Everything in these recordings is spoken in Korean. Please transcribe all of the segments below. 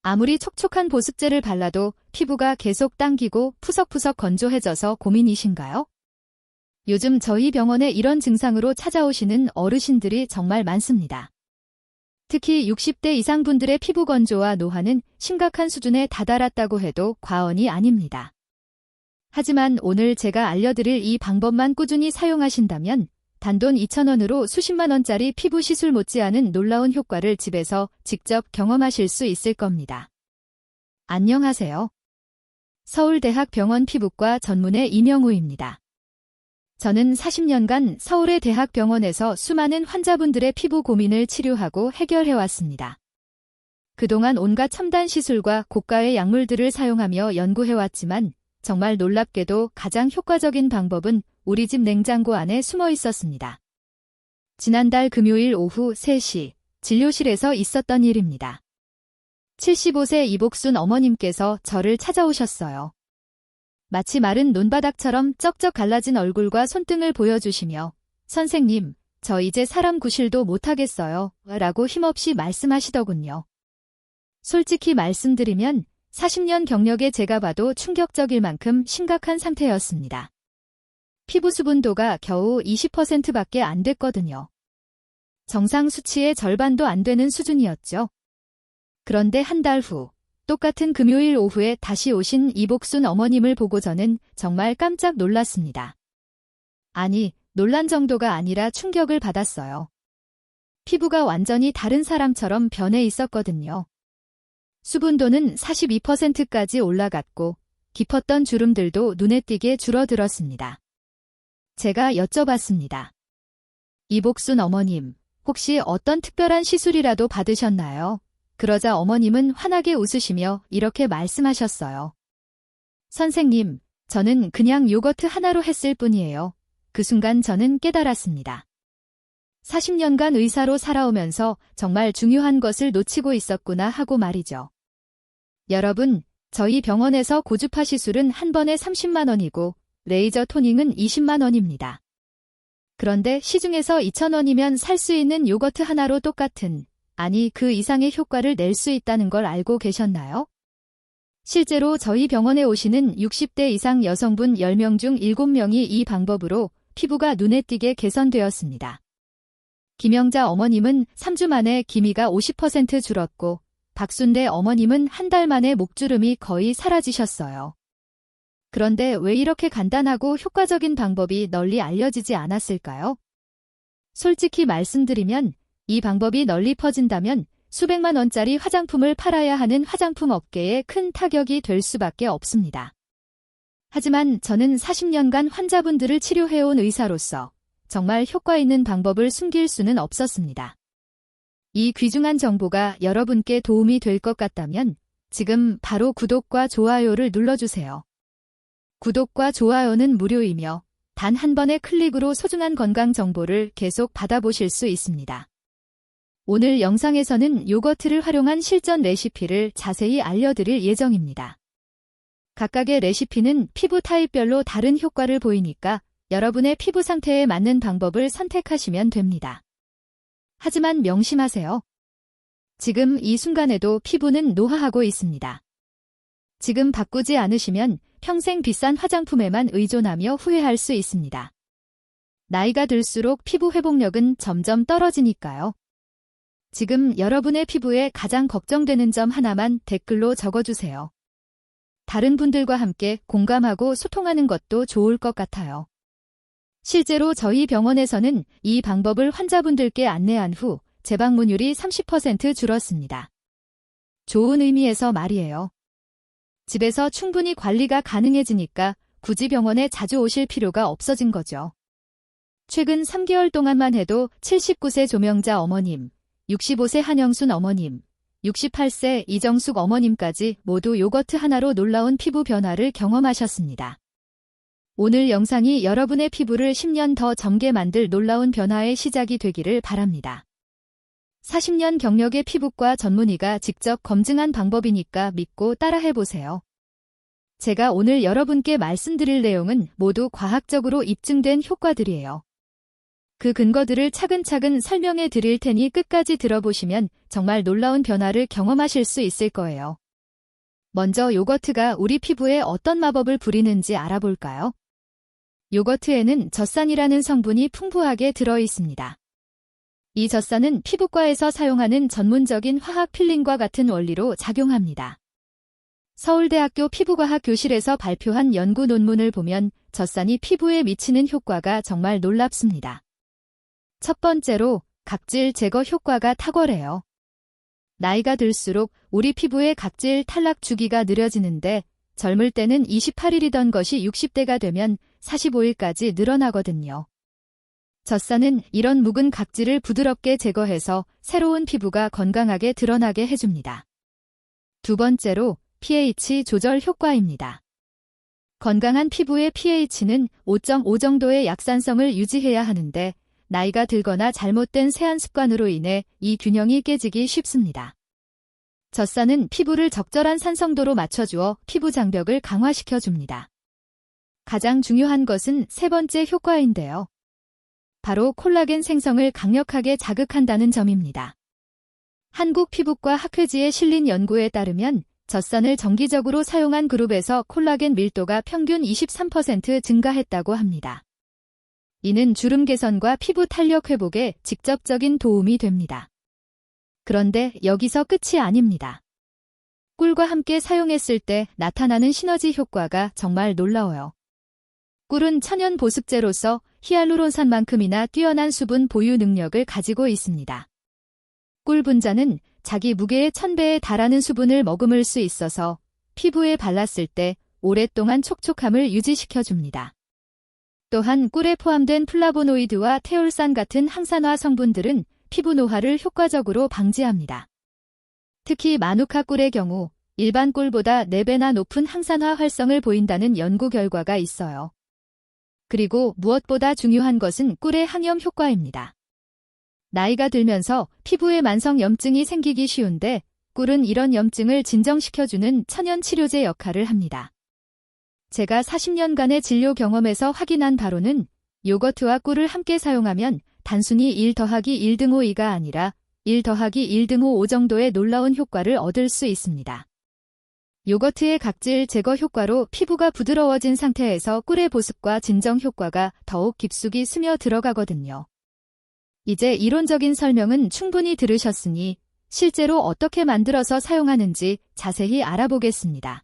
아무리 촉촉한 보습제를 발라도 피부가 계속 당기고 푸석푸석 건조해져서 고민이신가요? 요즘 저희 병원에 이런 증상으로 찾아오시는 어르신들이 정말 많습니다. 특히 60대 이상 분들의 피부 건조와 노화는 심각한 수준에 다다랐다고 해도 과언이 아닙니다. 하지만 오늘 제가 알려드릴 이 방법만 꾸준히 사용하신다면 단돈 2,000원으로 수십만 원짜리 피부 시술 못지않은 놀라운 효과를 집에서 직접 경험하실 수 있을 겁니다. 안녕하세요. 서울대학병원 피부과 전문의 이명우입니다. 저는 40년간 서울의 대학병원에서 수많은 환자분들의 피부 고민을 치료하고 해결해왔습니다. 그동안 온갖 첨단 시술과 고가의 약물들을 사용하며 연구해왔지만 정말 놀랍게도 가장 효과적인 방법은 우리 집 냉장고 안에 숨어 있었습니다. 지난달 금요일 오후 3시 진료실에서 있었던 일입니다. 75세 이복순 어머님께서 저를 찾아오셨어요. 마치 마른 논바닥처럼 쩍쩍 갈라진 얼굴과 손등을 보여주시며 선생님, 저 이제 사람 구실도 못하겠어요 라고 힘없이 말씀하시더군요. 솔직히 말씀드리면 40년 경력의 제가 봐도 충격적일 만큼 심각한 상태였습니다. 피부 수분도가 겨우 20%밖에 안 됐거든요. 정상 수치의 절반도 안 되는 수준이었죠. 그런데 한 달 후, 똑같은 금요일 오후에 다시 오신 이복순 어머님을 보고 저는 정말 깜짝 놀랐습니다. 아니, 놀란 정도가 아니라 충격을 받았어요. 피부가 완전히 다른 사람처럼 변해 있었거든요. 수분도는 42%까지 올라갔고 깊었던 주름들도 눈에 띄게 줄어들었습니다. 제가 여쭤봤습니다. 이복순 어머님, 혹시 어떤 특별한 시술이라도 받으셨나요? 그러자 어머님은 환하게 웃으시며 이렇게 말씀하셨어요. 선생님, 저는 그냥 요거트 하나로 했을 뿐이에요. 그 순간 저는 깨달았습니다. 40년간 의사로 살아오면서 정말 중요한 것을 놓치고 있었구나 하고 말이죠. 여러분, 저희 병원에서 고주파 시술은 한 번에 30만 원이고 레이저 토닝은 20만 원입니다. 그런데 시중에서 2,000원이면 살 수 있는 요거트 하나로 똑같은, 아니 그 이상의 효과를 낼 수 있다는 걸 알고 계셨나요? 실제로 저희 병원에 오시는 60대 이상 여성분 10명 중 7명이 이 방법으로 피부가 눈에 띄게 개선되었습니다. 김영자 어머님은 3주 만에 기미가 50% 줄었고 박순대 어머님은 한 달 만에 목주름이 거의 사라지셨어요. 그런데 왜 이렇게 간단하고 효과적인 방법이 널리 알려지지 않았을까요? 솔직히 말씀드리면 이 방법이 널리 퍼진다면 수백만 원짜리 화장품을 팔아야 하는 화장품 업계에 큰 타격이 될 수밖에 없습니다. 하지만 저는 40년간 환자분들을 치료해온 의사로서 정말 효과 있는 방법을 숨길 수는 없었습니다. 이 귀중한 정보가 여러분께 도움이 될 것 같다면 지금 바로 구독과 좋아요를 눌러주세요. 구독과 좋아요는 무료이며 단 한 번의 클릭으로 소중한 건강 정보를 계속 받아보실 수 있습니다. 오늘 영상에서는 요거트를 활용한 실전 레시피를 자세히 알려드릴 예정입니다. 각각의 레시피는 피부 타입별로 다른 효과를 보이니까 여러분의 피부 상태에 맞는 방법을 선택하시면 됩니다. 하지만 명심하세요. 지금 이 순간에도 피부는 노화하고 있습니다. 지금 바꾸지 않으시면 평생 비싼 화장품에만 의존하며 후회할 수 있습니다. 나이가 들수록 피부 회복력은 점점 떨어지니까요. 지금 여러분의 피부에 가장 걱정되는 점 하나만 댓글로 적어주세요. 다른 분들과 함께 공감하고 소통하는 것도 좋을 것 같아요. 실제로 저희 병원에서는 이 방법을 환자분들께 안내한 후 재방문율이 30% 줄었습니다. 좋은 의미에서 말이에요. 집에서 충분히 관리가 가능해지니까 굳이 병원에 자주 오실 필요가 없어진 거죠. 최근 3개월 동안만 해도 79세 조명자 어머님, 65세 한영순 어머님, 68세 이정숙 어머님까지 모두 요거트 하나로 놀라운 피부 변화를 경험하셨습니다. 오늘 영상이 여러분의 피부를 10년 더 젊게 만들 놀라운 변화의 시작이 되기를 바랍니다. 40년 경력의 피부과 전문의가 직접 검증한 방법이니까 믿고 따라해보세요. 제가 오늘 여러분께 말씀드릴 내용은 모두 과학적으로 입증된 효과들이에요. 그 근거들을 차근차근 설명해 드릴 테니 끝까지 들어보시면 정말 놀라운 변화를 경험하실 수 있을 거예요. 먼저 요거트가 우리 피부에 어떤 마법을 부리는지 알아볼까요? 요거트에는 젖산이라는 성분이 풍부하게 들어 있습니다. 이 젖산은 피부과에서 사용하는 전문적인 화학 필링과 같은 원리로 작용합니다. 서울대학교 피부과학 교실에서 발표한 연구 논문을 보면 젖산이 피부에 미치는 효과가 정말 놀랍습니다. 첫 번째로 각질 제거 효과가 탁월해요. 나이가 들수록 우리 피부의 각질 탈락 주기가 느려지는데 젊을 때는 28일이던 것이 60대가 되면 45일까지 늘어나거든요. 젖산은 이런 묵은 각질을 부드럽게 제거해서 새로운 피부가 건강하게 드러나게 해줍니다. 두 번째로 pH 조절 효과입니다. 건강한 피부의 pH는 5.5 정도의 약산성을 유지해야 하는데 나이가 들거나 잘못된 세안 습관으로 인해 이 균형이 깨지기 쉽습니다. 젖산은 피부를 적절한 산성도로 맞춰주어 피부 장벽을 강화시켜줍니다. 가장 중요한 것은 세 번째 효과인데요. 바로 콜라겐 생성을 강력하게 자극한다는 점입니다. 한국피부과 학회지에 실린 연구에 따르면 젖산을 정기적으로 사용한 그룹에서 콜라겐 밀도가 평균 23% 증가했다고 합니다. 이는 주름 개선과 피부 탄력 회복에 직접적인 도움이 됩니다. 그런데 여기서 끝이 아닙니다. 꿀과 함께 사용했을 때 나타나는 시너지 효과가 정말 놀라워요. 꿀은 천연 보습제로서 히알루론산만큼이나 뛰어난 수분 보유 능력을 가지고 있습니다. 꿀 분자는 자기 무게의 1000배에 달하는 수분을 머금을 수 있어서 피부에 발랐을 때 오랫동안 촉촉함을 유지시켜줍니다. 또한 꿀에 포함된 플라보노이드와 테올산 같은 항산화 성분들은 피부 노화를 효과적으로 방지합니다. 특히 마누카 꿀의 경우 일반 꿀보다 4배나 높은 항산화 활성을 보인다는 연구 결과가 있어요. 그리고 무엇보다 중요한 것은 꿀의 항염 효과입니다. 나이가 들면서 피부에 만성 염증이 생기기 쉬운데 꿀은 이런 염증을 진정시켜주는 천연 치료제 역할을 합니다. 제가 40년간의 진료 경험에서 확인한 바로는 요거트와 꿀을 함께 사용하면 단순히 1 더하기 1 등 5가 아니라 1 더하기 1 등 5 정도의 놀라운 효과를 얻을 수 있습니다. 요거트의 각질 제거 효과로 피부가 부드러워진 상태에서 꿀의 보습과 진정 효과가 더욱 깊숙이 스며 들어가거든요. 이제 이론적인 설명은 충분히 들으셨으니 실제로 어떻게 만들어서 사용하는지 자세히 알아보겠습니다.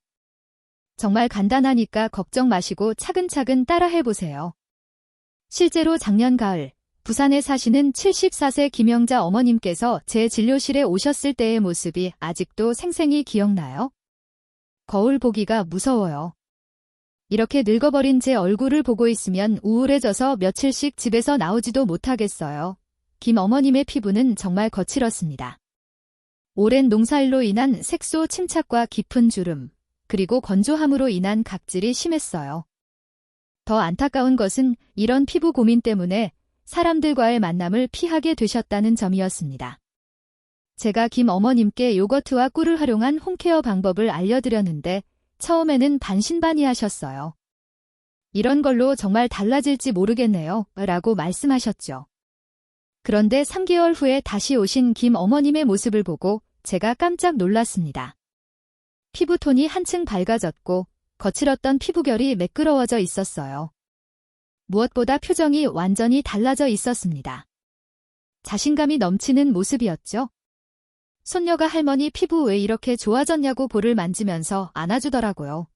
정말 간단하니까 걱정 마시고 차근차근 따라해보세요. 실제로 작년 가을 부산에 사시는 74세 김영자 어머님께서 제 진료실에 오셨을 때의 모습이 아직도 생생히 기억나요? 거울 보기가 무서워요. 이렇게 늙어버린 제 얼굴을 보고 있으면 우울해져서 며칠씩 집에서 나오지도 못하겠어요. 김 어머님의 피부는 정말 거칠었습니다. 오랜 농사일로 인한 색소 침착과 깊은 주름, 그리고 건조함으로 인한 각질이 심했어요. 더 안타까운 것은 이런 피부 고민 때문에 사람들과의 만남을 피하게 되셨다는 점이었습니다. 제가 김 어머님께 요거트와 꿀을 활용한 홈케어 방법을 알려드렸는데 처음에는 반신반의하셨어요. 이런 걸로 정말 달라질지 모르겠네요. 라고 말씀하셨죠. 그런데 3개월 후에 다시 오신 김 어머님의 모습을 보고 제가 깜짝 놀랐습니다. 피부톤이 한층 밝아졌고 거칠었던 피부결이 매끄러워져 있었어요. 무엇보다 표정이 완전히 달라져 있었습니다. 자신감이 넘치는 모습이었죠. 손녀가 할머니 피부 왜 이렇게 좋아졌냐고 볼을 만지면서 안아주더라고요.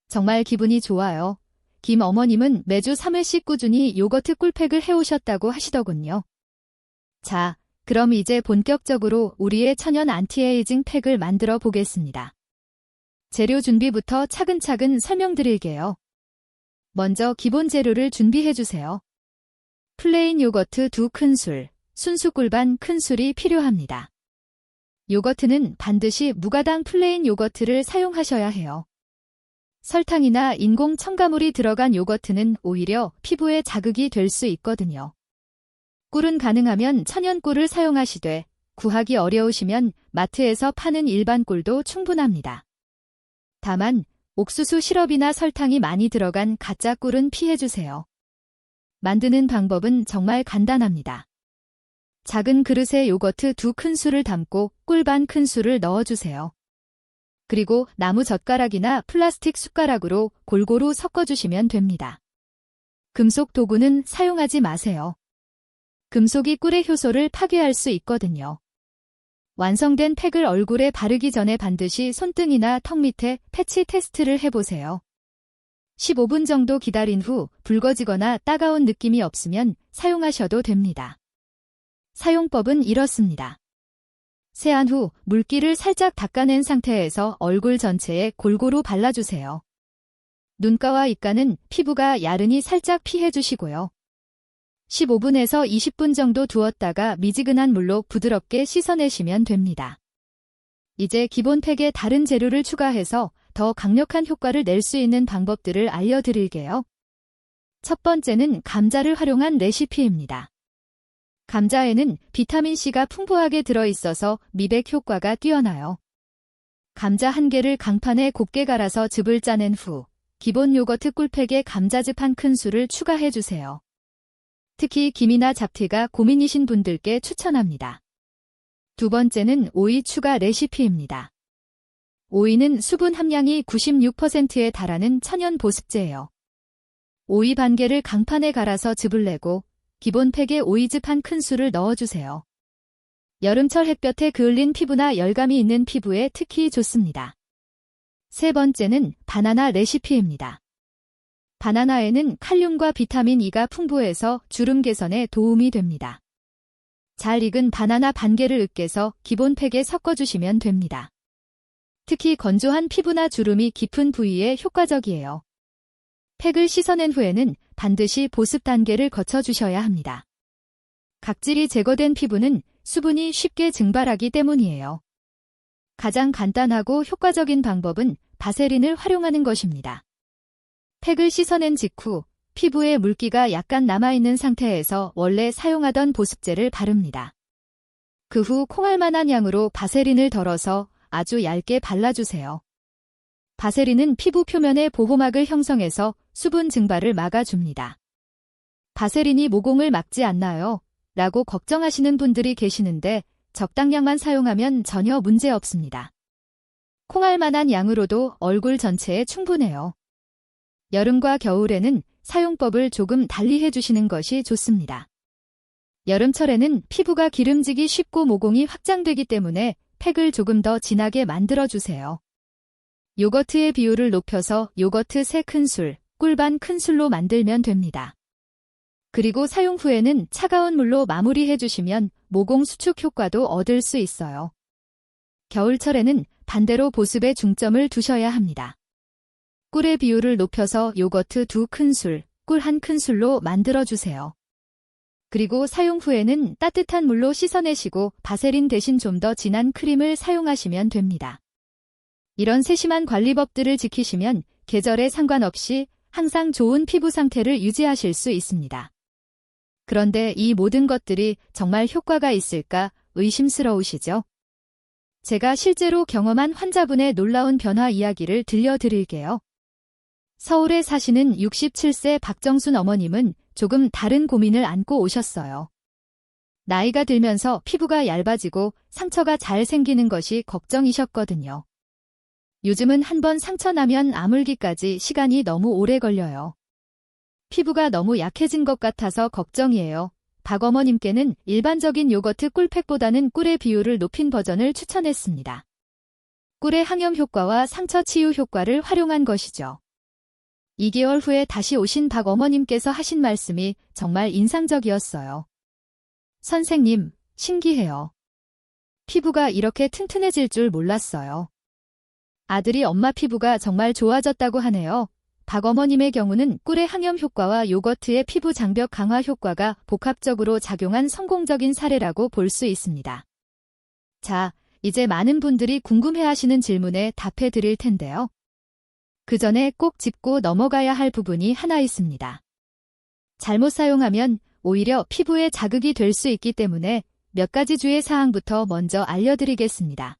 정말 기분이 좋아요. 김 어머님은 매주 3회씩 꾸준히 요거트 꿀팩을 해오셨다고 하시더군요. 자, 그럼 이제 본격적으로 우리의 천연 안티에이징 팩을 만들어 보겠습니다. 재료 준비부터 차근차근 설명드릴게요. 먼저 기본 재료를 준비해주세요. 플레인 요거트 2큰술, 순수 꿀반 큰술이 필요합니다. 요거트는 반드시 무가당 플레인 요거트를 사용하셔야 해요. 설탕이나 인공 첨가물이 들어간 요거트는 오히려 피부에 자극이 될 수 있거든요. 꿀은 가능하면 천연 꿀을 사용하시되 구하기 어려우시면 마트에서 파는 일반 꿀도 충분합니다. 다만 옥수수 시럽이나 설탕이 많이 들어간 가짜 꿀은 피해주세요. 만드는 방법은 정말 간단합니다. 작은 그릇에 요거트 2큰술을 담고 꿀 반 큰술을 넣어주세요. 그리고 나무 젓가락이나 플라스틱 숟가락으로 골고루 섞어주시면 됩니다. 금속 도구는 사용하지 마세요. 금속이 꿀의 효소를 파괴할 수 있거든요. 완성된 팩을 얼굴에 바르기 전에 반드시 손등이나 턱 밑에 패치 테스트를 해보세요. 15분 정도 기다린 후 붉어지거나 따가운 느낌이 없으면 사용하셔도 됩니다. 사용법은 이렇습니다. 세안 후 물기를 살짝 닦아낸 상태에서 얼굴 전체에 골고루 발라주세요. 눈가와 입가는 피부가 야른이 살짝 피해주시고요. 15분에서 20분 정도 두었다가 미지근한 물로 부드럽게 씻어내시면 됩니다. 이제 기본 팩에 다른 재료를 추가해서 더 강력한 효과를 낼 수 있는 방법들을 알려드릴게요. 첫 번째는 감자를 활용한 레시피입니다. 감자에는 비타민C가 풍부하게 들어있어서 미백 효과가 뛰어나요. 감자 1개를 강판에 곱게 갈아서 즙을 짜낸 후 기본 요거트 꿀팩에 감자즙 1큰술을 추가해주세요. 특히 김이나 잡티가 고민이신 분들께 추천합니다. 두 번째는 오이 추가 레시피입니다. 오이는 수분 함량이 96%에 달하는 천연 보습제예요. 오이 반 개를 강판에 갈아서 즙을 내고 기본 팩에 오이즙 1큰술을 넣어주세요. 여름철 햇볕에 그을린 피부나 열감이 있는 피부에 특히 좋습니다. 세 번째는 바나나 레시피입니다. 바나나에는 칼륨과 비타민 E가 풍부해서 주름 개선에 도움이 됩니다. 잘 익은 바나나 반 개를 으깨서 기본 팩에 섞어주시면 됩니다. 특히 건조한 피부나 주름이 깊은 부위에 효과적이에요. 팩을 씻어낸 후에는 반드시 보습 단계를 거쳐주셔야 합니다. 각질이 제거된 피부는 수분이 쉽게 증발하기 때문이에요. 가장 간단하고 효과적인 방법은 바세린을 활용하는 것입니다. 팩을 씻어낸 직후 피부에 물기가 약간 남아있는 상태에서 원래 사용하던 보습제를 바릅니다. 그 후 콩알만한 양으로 바세린을 덜어서 아주 얇게 발라주세요. 바세린은 피부 표면에 보호막을 형성해서 수분 증발을 막아줍니다. 바세린이 모공을 막지 않나요? 라고 걱정하시는 분들이 계시는데 적당량만 사용하면 전혀 문제 없습니다. 콩알만한 양으로도 얼굴 전체에 충분해요. 여름과 겨울에는 사용법을 조금 달리 해주시는 것이 좋습니다. 여름철에는 피부가 기름지기 쉽고 모공이 확장되기 때문에 팩을 조금 더 진하게 만들어주세요. 요거트의 비율을 높여서 요거트 3큰술, 꿀 반 큰술로 만들면 됩니다. 그리고 사용 후에는 차가운 물로 마무리해주시면 모공 수축 효과도 얻을 수 있어요. 겨울철에는 반대로 보습에 중점을 두셔야 합니다. 꿀의 비율을 높여서 요거트 2큰술, 꿀 1큰술로 만들어주세요. 그리고 사용 후에는 따뜻한 물로 씻어내시고 바세린 대신 좀 더 진한 크림을 사용하시면 됩니다. 이런 세심한 관리법들을 지키시면 계절에 상관없이 항상 좋은 피부 상태를 유지하실 수 있습니다. 그런데 이 모든 것들이 정말 효과가 있을까 의심스러우시죠? 제가 실제로 경험한 환자분의 놀라운 변화 이야기를 들려드릴게요. 서울에 사시는 67세 박정순 어머님은 조금 다른 고민을 안고 오셨어요. 나이가 들면서 피부가 얇아지고 상처가 잘 생기는 것이 걱정이셨거든요. 요즘은 한번 상처 나면 아물기까지 시간이 너무 오래 걸려요. 피부가 너무 약해진 것 같아서 걱정이에요. 박 어머님께는 일반적인 요거트 꿀팩보다는 꿀의 비율을 높인 버전을 추천했습니다. 꿀의 항염 효과와 상처 치유 효과를 활용한 것이죠. 2개월 후에 다시 오신 박 어머님께서 하신 말씀이 정말 인상적이었어요. 선생님, 신기해요. 피부가 이렇게 튼튼해질 줄 몰랐어요. 아들이 엄마 피부가 정말 좋아졌다고 하네요. 박 어머님의 경우는 꿀의 항염 효과와 요거트의 피부 장벽 강화 효과가 복합적으로 작용한 성공적인 사례라고 볼 수 있습니다. 자, 이제 많은 분들이 궁금해하시는 질문에 답해 드릴 텐데요. 그 전에 꼭 짚고 넘어가야 할 부분이 하나 있습니다. 잘못 사용하면 오히려 피부에 자극이 될 수 있기 때문에 몇 가지 주의 사항부터 먼저 알려드리겠습니다.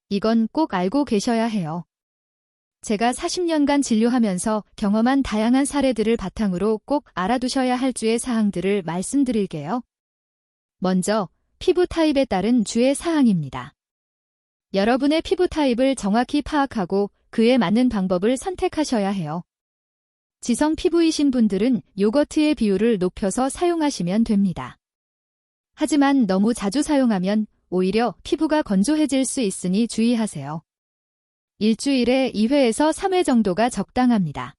이건 꼭 알고 계셔야 해요. 제가 40년간 진료하면서 경험한 다양한 사례들을 바탕으로 꼭 알아두셔야 할 주의 사항들을 말씀드릴게요. 먼저, 피부 타입에 따른 주의 사항입니다. 여러분의 피부 타입을 정확히 파악하고 그에 맞는 방법을 선택하셔야 해요. 지성 피부이신 분들은 요거트의 비율을 높여서 사용하시면 됩니다. 하지만 너무 자주 사용하면 오히려 피부가 건조해질 수 있으니 주의하세요. 일주일에 2회에서 3회 정도가 적당합니다.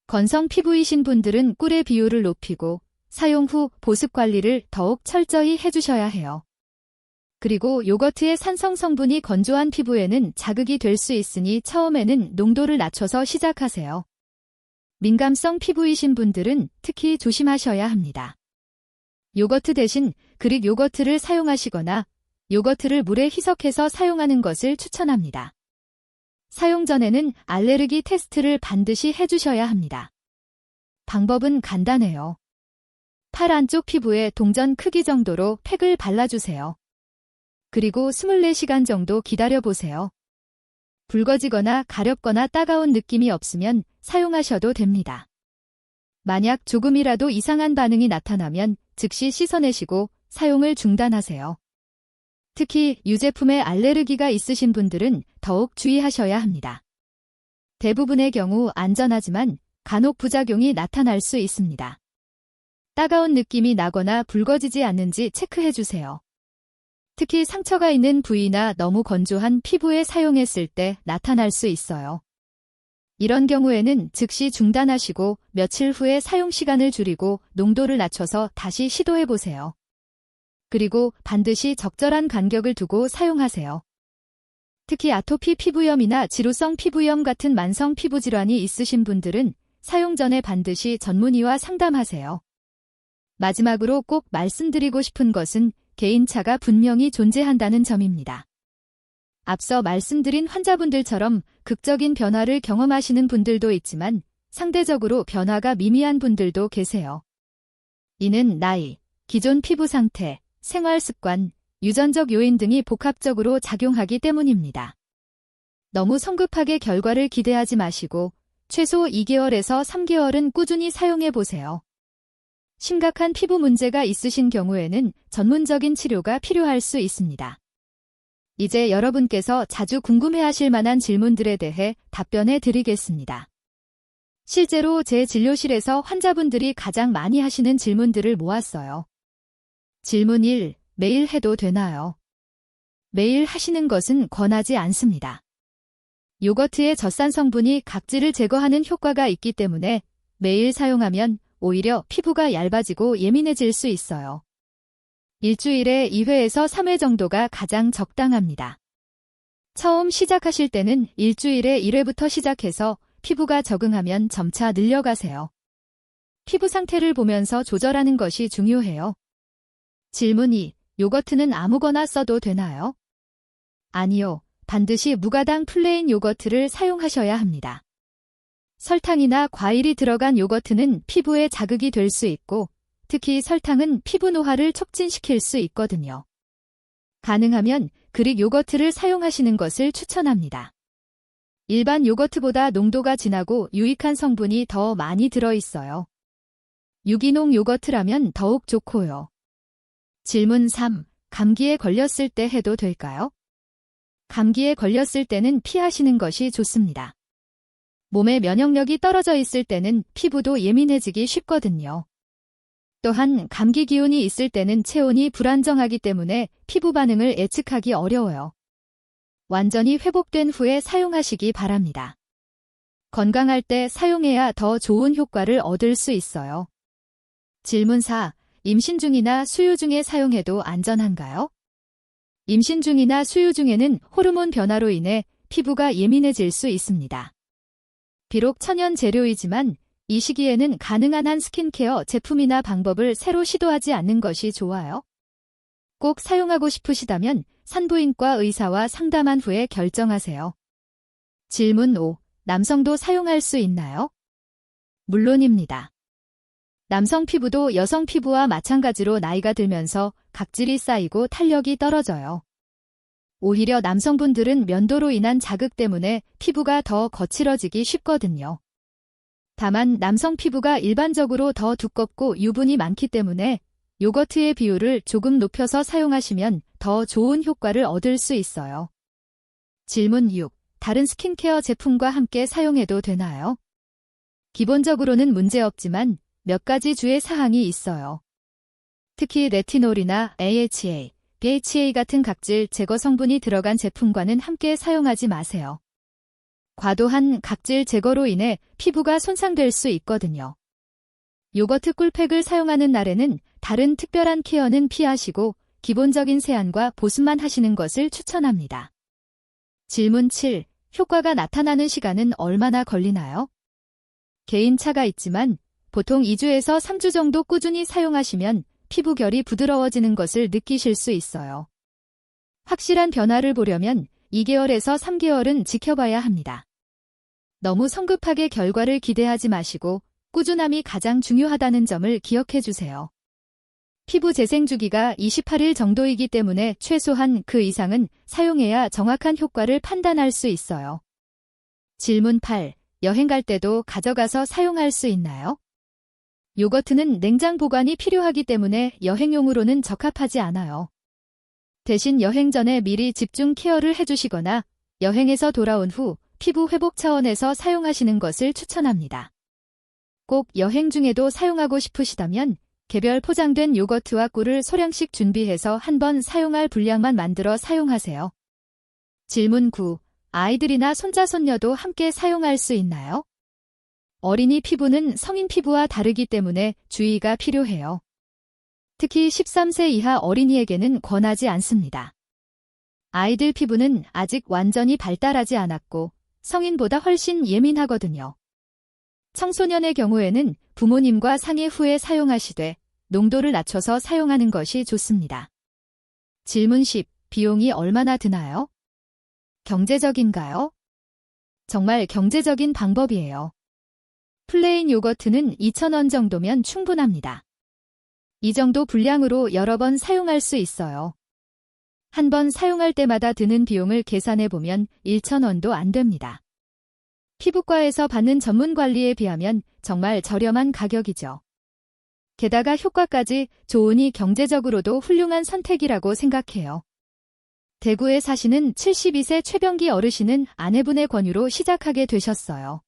건성 피부이신 분들은 꿀의 비율을 높이고 사용 후 보습 관리를 더욱 철저히 해주셔야 해요. 그리고 요거트의 산성 성분이 건조한 피부에는 자극이 될 수 있으니 처음에는 농도를 낮춰서 시작하세요. 민감성 피부이신 분들은 특히 조심하셔야 합니다. 요거트 대신 그릭 요거트를 사용하시거나 요거트를 물에 희석해서 사용하는 것을 추천합니다. 사용 전에는 알레르기 테스트를 반드시 해주셔야 합니다. 방법은 간단해요. 팔 안쪽 피부에 동전 크기 정도로 팩을 발라주세요. 그리고 24시간 정도 기다려보세요. 붉어지거나 가렵거나 따가운 느낌이 없으면 사용하셔도 됩니다. 만약 조금이라도 이상한 반응이 나타나면 즉시 씻어내시고 사용을 중단하세요. 특히 유제품에 알레르기가 있으신 분들은 더욱 주의하셔야 합니다. 대부분의 경우 안전하지만 간혹 부작용이 나타날 수 있습니다. 따가운 느낌이 나거나 붉어지지 않는지 체크해주세요. 특히 상처가 있는 부위나 너무 건조한 피부에 사용했을 때 나타날 수 있어요. 이런 경우에는 즉시 중단하시고 며칠 후에 사용 시간을 줄이고 농도를 낮춰서 다시 시도해보세요. 그리고 반드시 적절한 간격을 두고 사용하세요. 특히 아토피 피부염이나 지루성 피부염 같은 만성 피부 질환이 있으신 분들은 사용 전에 반드시 전문의와 상담하세요. 마지막으로 꼭 말씀드리고 싶은 것은 개인차가 분명히 존재한다는 점입니다. 앞서 말씀드린 환자분들처럼 극적인 변화를 경험하시는 분들도 있지만 상대적으로 변화가 미미한 분들도 계세요. 이는 나이, 기존 피부 상태, 생활 습관, 유전적 요인 등이 복합적으로 작용하기 때문입니다. 너무 성급하게 결과를 기대하지 마시고 최소 2개월에서 3개월은 꾸준히 사용해 보세요. 심각한 피부 문제가 있으신 경우에는 전문적인 치료가 필요할 수 있습니다. 이제 여러분께서 자주 궁금해하실 만한 질문들에 대해 답변해 드리겠습니다. 실제로 제 진료실에서 환자분들이 가장 많이 하시는 질문들을 모았어요. 질문 1. 매일 해도 되나요? 매일 하시는 것은 권하지 않습니다. 요거트의 젖산 성분이 각질을 제거하는 효과가 있기 때문에 매일 사용하면 오히려 피부가 얇아지고 예민해질 수 있어요. 일주일에 2회에서 3회 정도가 가장 적당합니다. 처음 시작하실 때는 일주일에 1회부터 시작해서 피부가 적응하면 점차 늘려가세요. 피부 상태를 보면서 조절하는 것이 중요해요. 질문 2. 요거트는 아무거나 써도 되나요? 아니요. 반드시 무가당 플레인 요거트를 사용하셔야 합니다. 설탕이나 과일이 들어간 요거트는 피부에 자극이 될 수 있고 특히 설탕은 피부 노화를 촉진시킬 수 있거든요. 가능하면 그릭 요거트를 사용하시는 것을 추천합니다. 일반 요거트보다 농도가 진하고 유익한 성분이 더 많이 들어있어요. 유기농 요거트라면 더욱 좋고요. 질문 3. 감기에 걸렸을 때 해도 될까요? 감기에 걸렸을 때는 피하시는 것이 좋습니다. 몸의 면역력이 떨어져 있을 때는 피부도 예민해지기 쉽거든요. 또한 감기 기운이 있을 때는 체온이 불안정하기 때문에 피부 반응을 예측하기 어려워요. 완전히 회복된 후에 사용하시기 바랍니다. 건강할 때 사용해야 더 좋은 효과를 얻을 수 있어요. 질문 4. 임신 중이나 수유 중에 사용해도 안전한가요? 임신 중이나 수유 중에는 호르몬 변화로 인해 피부가 예민해질 수 있습니다. 비록 천연 재료이지만 이 시기에는 가능한 한 스킨케어 제품이나 방법을 새로 시도하지 않는 것이 좋아요. 꼭 사용하고 싶으시다면 산부인과 의사와 상담한 후에 결정하세요. 질문 5. 남성도 사용할 수 있나요? 물론입니다. 남성 피부도 여성 피부와 마찬가지로 나이가 들면서 각질이 쌓이고 탄력이 떨어져요. 오히려 남성분들은 면도로 인한 자극 때문에 피부가 더 거칠어지기 쉽거든요. 다만 남성 피부가 일반적으로 더 두껍고 유분이 많기 때문에 요거트의 비율을 조금 높여서 사용하시면 더 좋은 효과를 얻을 수 있어요. 질문 6. 다른 스킨케어 제품과 함께 사용해도 되나요? 기본적으로는 문제없지만 몇 가지 주의 사항이 있어요. 특히 레티놀이나 AHA, BHA 같은 각질 제거 성분이 들어간 제품과는 함께 사용하지 마세요. 과도한 각질 제거로 인해 피부가 손상될 수 있거든요. 요거트 꿀팩을 사용하는 날에는 다른 특별한 케어는 피하시고 기본적인 세안과 보습만 하시는 것을 추천합니다. 질문 7. 효과가 나타나는 시간은 얼마나 걸리나요? 개인차가 있지만 보통 2주에서 3주 정도 꾸준히 사용하시면 피부 결이 부드러워지는 것을 느끼실 수 있어요. 확실한 변화를 보려면 2개월에서 3개월은 지켜봐야 합니다. 너무 성급하게 결과를 기대하지 마시고 꾸준함이 가장 중요하다는 점을 기억해 주세요. 피부 재생 주기가 28일 정도이기 때문에 최소한 그 이상은 사용해야 정확한 효과를 판단할 수 있어요. 질문 8. 여행 갈 때도 가져가서 사용할 수 있나요? 요거트는 냉장 보관이 필요하기 때문에 여행용으로는 적합하지 않아요. 대신 여행 전에 미리 집중 케어를 해주시거나 여행에서 돌아온 후 피부 회복 차원에서 사용하시는 것을 추천합니다. 꼭 여행 중에도 사용하고 싶으시다면 개별 포장된 요거트와 꿀을 소량씩 준비해서 한 번 사용할 분량만 만들어 사용하세요. 질문 9. 아이들이나 손자 손녀도 함께 사용할 수 있나요? 어린이 피부는 성인 피부와 다르기 때문에 주의가 필요해요. 특히 13세 이하 어린이에게는 권하지 않습니다. 아이들 피부는 아직 완전히 발달하지 않았고 성인보다 훨씬 예민하거든요. 청소년의 경우에는 부모님과 상의 후에 사용하시되 농도를 낮춰서 사용하는 것이 좋습니다. 질문 10. 비용이 얼마나 드나요? 경제적인가요? 정말 경제적인 방법이에요. 플레인 요거트는 2,000원 정도면 충분합니다. 이 정도 분량으로 여러 번 사용할 수 있어요. 한 번 사용할 때마다 드는 비용을 계산해보면 1,000원도 안 됩니다. 피부과에서 받는 전문 관리에 비하면 정말 저렴한 가격이죠. 게다가 효과까지 좋으니 경제적으로도 훌륭한 선택이라고 생각해요. 대구에 사시는 72세 최병기 어르신은 아내분의 권유로 시작하게 되셨어요.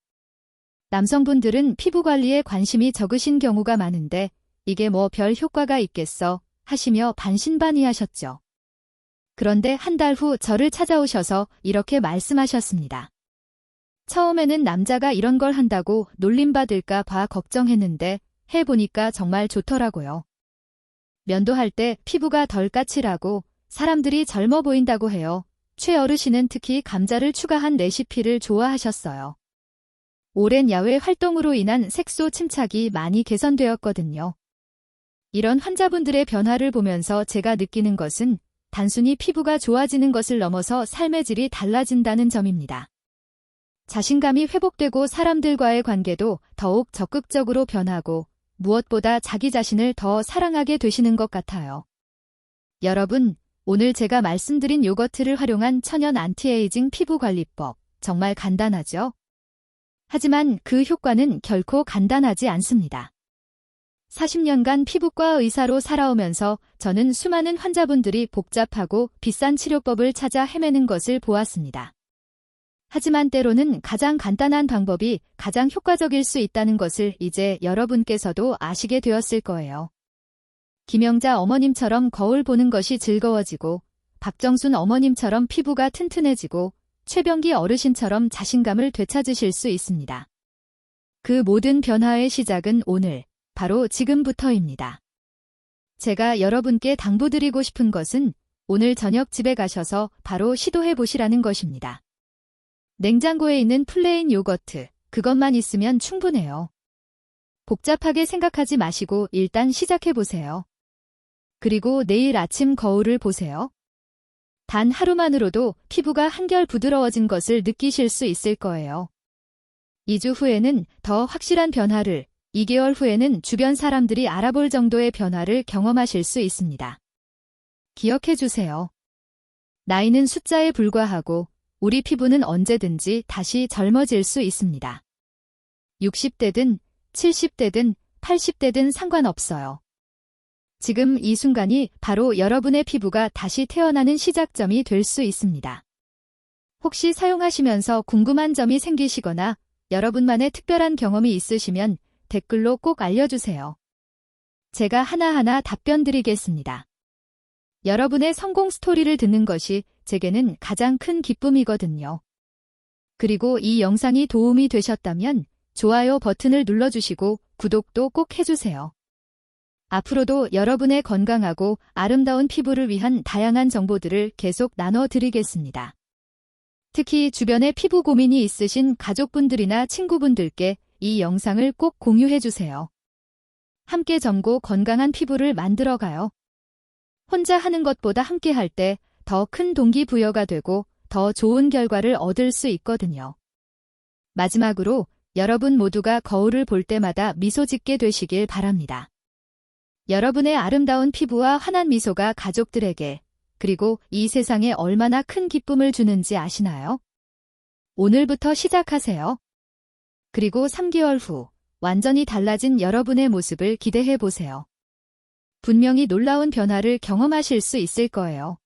남성분들은 피부 관리에 관심이 적으신 경우가 많은데 이게 뭐 별 효과가 있겠어 하시며 반신반의하셨죠. 그런데 한 달 후 저를 찾아오셔서 이렇게 말씀하셨습니다. 처음에는 남자가 이런 걸 한다고 놀림받을까 봐 걱정했는데 해보니까 정말 좋더라고요. 면도할 때 피부가 덜 까칠하고 사람들이 젊어 보인다고 해요. 최 어르신은 특히 감자를 추가한 레시피를 좋아하셨어요. 오랜 야외 활동으로 인한 색소 침착이 많이 개선되었거든요. 이런 환자분들의 변화를 보면서 제가 느끼는 것은 단순히 피부가 좋아지는 것을 넘어서 삶의 질이 달라진다는 점입니다. 자신감이 회복되고 사람들과의 관계도 더욱 적극적으로 변하고 무엇보다 자기 자신을 더 사랑하게 되시는 것 같아요. 여러분, 오늘 제가 말씀드린 요거트를 활용한 천연 안티에이징 피부관리법, 정말 간단하죠? 하지만 그 효과는 결코 간단하지 않습니다. 40년간 피부과 의사로 살아오면서 저는 수많은 환자분들이 복잡하고 비싼 치료법을 찾아 헤매는 것을 보았습니다. 하지만 때로는 가장 간단한 방법이 가장 효과적일 수 있다는 것을 이제 여러분께서도 아시게 되었을 거예요. 김영자 어머님처럼 거울 보는 것이 즐거워지고 박정순 어머님처럼 피부가 튼튼해지고 최병기 어르신처럼 자신감을 되찾으실 수 있습니다. 그 모든 변화의 시작은 오늘, 바로 지금부터입니다. 제가 여러분께 당부드리고 싶은 것은 오늘 저녁 집에 가셔서 바로 시도해 보시라는 것입니다. 냉장고에 있는 플레인 요거트, 그것만 있으면 충분해요. 복잡하게 생각하지 마시고 일단 시작해 보세요. 그리고 내일 아침 거울을 보세요. 단 하루만으로도 피부가 한결 부드러워진 것을 느끼실 수 있을 거예요. 2주 후에는 더 확실한 변화를, 2개월 후에는 주변 사람들이 알아볼 정도의 변화를 경험하실 수 있습니다. 기억해 주세요. 나이는 숫자에 불과하고 우리 피부는 언제든지 다시 젊어질 수 있습니다. 60대든 70대든 80대든 상관없어요. 지금 이 순간이 바로 여러분의 피부가 다시 태어나는 시작점이 될 수 있습니다. 혹시 사용하시면서 궁금한 점이 생기시거나 여러분만의 특별한 경험이 있으시면 댓글로 꼭 알려주세요. 제가 하나하나 답변 드리겠습니다. 여러분의 성공 스토리를 듣는 것이 제게는 가장 큰 기쁨이거든요. 그리고 이 영상이 도움이 되셨다면 좋아요 버튼을 눌러주시고 구독도 꼭 해주세요. 앞으로도 여러분의 건강하고 아름다운 피부를 위한 다양한 정보들을 계속 나눠드리겠습니다. 특히 주변에 피부 고민이 있으신 가족분들이나 친구분들께 이 영상을 꼭 공유해주세요. 함께 젊고 건강한 피부를 만들어가요. 혼자 하는 것보다 함께 할 때 더 큰 동기부여가 되고 더 좋은 결과를 얻을 수 있거든요. 마지막으로 여러분 모두가 거울을 볼 때마다 미소 짓게 되시길 바랍니다. 여러분의 아름다운 피부와 환한 미소가 가족들에게 그리고 이 세상에 얼마나 큰 기쁨을 주는지 아시나요? 오늘부터 시작하세요. 그리고 3개월 후 완전히 달라진 여러분의 모습을 기대해 보세요. 분명히 놀라운 변화를 경험하실 수 있을 거예요.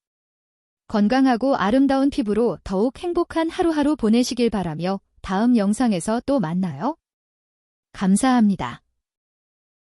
건강하고 아름다운 피부로 더욱 행복한 하루하루 보내시길 바라며 다음 영상에서 또 만나요. 감사합니다.